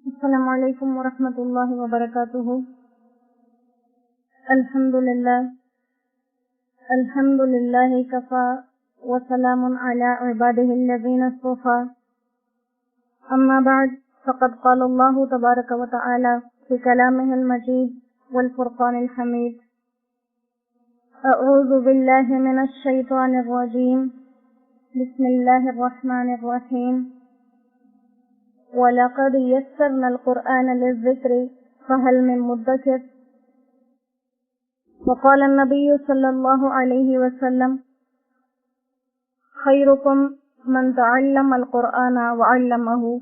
السلام علیکم ورحمۃ اللہ وبرکاتہ۔ الحمد للہ کفا وسلام علی عبادہ الذین اصطفى، اما بعد فقد قال اللہ تبارک وتعالی فی کلامہ المجید والفرقان الحمید، اعوذ باللہ من الشیطان الرجیم، بسم اللہ الرحمن الرحیم، وَلَقَدْ يَسَّرْنَا الْقُرْآنَ لِلذِّكْرِ فَهَلْ مِن مُدَّكِرٍ۔ وقال النبي صلى الله عليه وسلم: خيركم من تعلم القرآن وعلمه،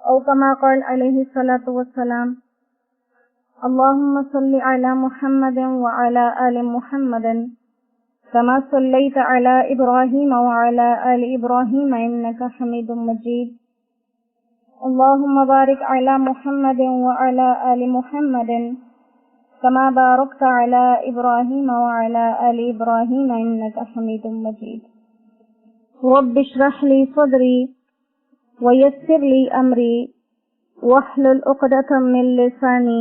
أو كما قال عليه الصلاة والسلام: اللهم صل على محمد وعلى آل محمد كما صليت على إبراهيم وعلى آل إبراهيم إنك حميد مجيد، اللهم بارك على محمد وعلى آل محمد كما باركت على إبراهيم وعلى آل إبراهيم إنك حميد مجيد، رب اشرح لي صدري ويسر لي أمري واحلل عقدة من لساني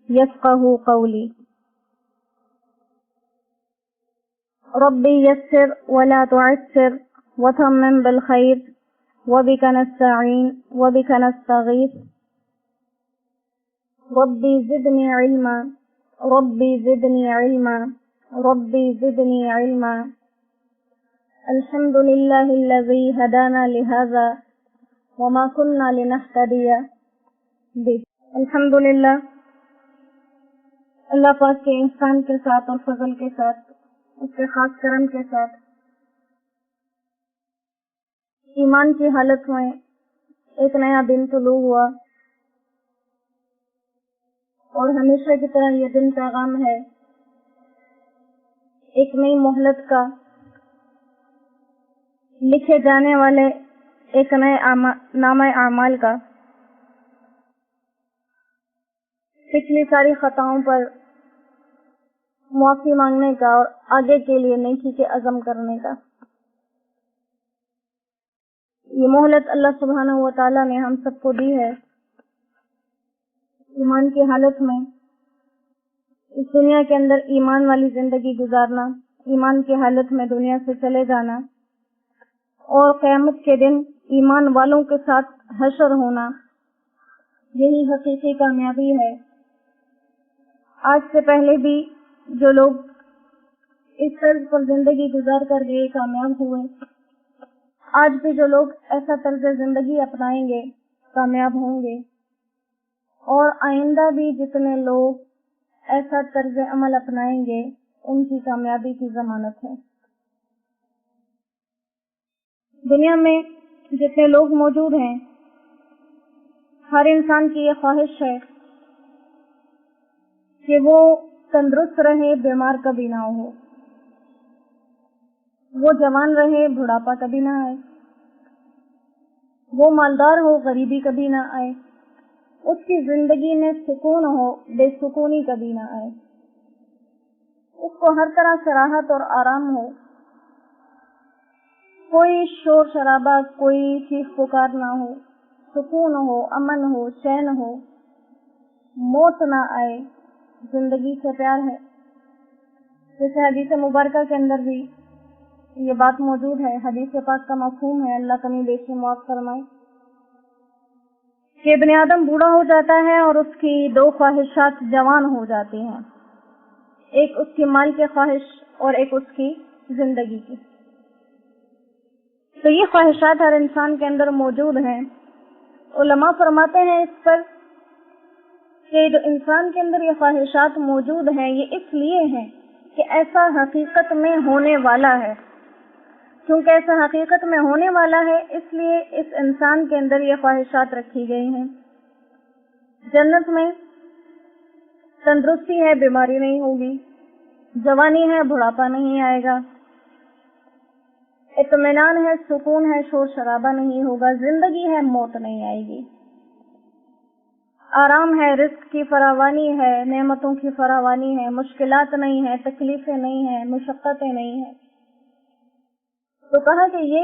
يفقهوا قولي، ربي يسر ولا تعسر وتمم بالخير وبك نستعين وبك نستغيث، ربي زدني علما ربي زدني علما ربي زدني علما، الحمد لله الذي هدانا لهذا وما كنا لنهتدي به۔ الحمد للہ اللہ پاک کے احسان کے ساتھ اور فضل کے ساتھ، اس کے خاص کرم کے ساتھ ایمان کی حالت میں ایک نیا دن طلوع ہوا، اور ہمیشہ کی طرح یہ دن پیغام ہے ایک نئی مہلت کا، لکھے جانے والے ایک نئے نامہ اعمال کا، پچھلی ساری خطاؤں پر معافی مانگنے کا اور آگے کے لیے نیکی کے عزم کرنے کا۔ یہ مہلت اللہ سبحانہ و تعالیٰ نے ہم سب کو دی ہے، ایمان کی حالت میں اس دنیا کے اندر ایمان والی زندگی گزارنا، ایمان کی حالت میں دنیا سے چلے جانا، اور قیامت کے دن ایمان والوں کے ساتھ حشر ہونا، یہی حقیقی کامیابی ہے۔ آج سے پہلے بھی جو لوگ اس طرز پر زندگی گزار کر گئے کامیاب ہوئے، آج بھی جو لوگ ایسا طرز زندگی اپنائیں گے کامیاب ہوں گے، اور آئندہ بھی جتنے لوگ ایسا طرز عمل اپنائیں گے ان کی کامیابی کی ضمانت ہے۔ دنیا میں جتنے لوگ موجود ہیں، ہر انسان کی یہ خواہش ہے کہ وہ تندرست رہے، بیمار کبھی نہ ہو، وہ جوان رہے، بڑھاپا کبھی نہ آئے، وہ مالدار ہو، غریبی کبھی نہ آئے، اس کی زندگی میں سکون ہو، بے سکونی کبھی نہ آئے، اس کو ہر طرح سے راحت اور آرام ہو، کوئی شور شرابہ، کوئی چیخ پکار نہ ہو، سکون ہو، امن ہو، چین ہو، موت نہ آئے، زندگی سے پیار ہے۔ جیسے حدیث مبارکہ کے اندر بھی یہ بات موجود ہے، حدیث پاک کا مفہوم ہے، اللہ کمی بیشی معاف فرمائے، کہ ابن آدم بوڑھا ہو جاتا ہے اور اس کی دو خواہشات جوان ہو جاتی ہیں، ایک اس کی مال کی خواہش اور ایک اس کی زندگی کی۔ تو یہ خواہشات ہر انسان کے اندر موجود ہیں۔ علماء فرماتے ہیں اس پر کہ جو انسان کے اندر یہ خواہشات موجود ہیں، یہ اس لیے ہیں کہ ایسا حقیقت میں ہونے والا ہے۔ کیونکہ ایسا حقیقت میں ہونے والا ہے، اس لیے اس انسان کے اندر یہ خواہشات رکھی گئی ہیں۔ جنت میں تندرستی ہے، بیماری نہیں ہوگی، جوانی ہے، بڑھاپا نہیں آئے گا، اطمینان ہے، سکون ہے، شور شرابہ نہیں ہوگا، زندگی ہے، موت نہیں آئے گی، آرام ہے، رزق کی فراوانی ہے، نعمتوں کی فراوانی ہے، مشکلات نہیں ہے، تکلیفیں نہیں ہیں، مشقتیں نہیں ہیں۔ تو کہا کہ یہ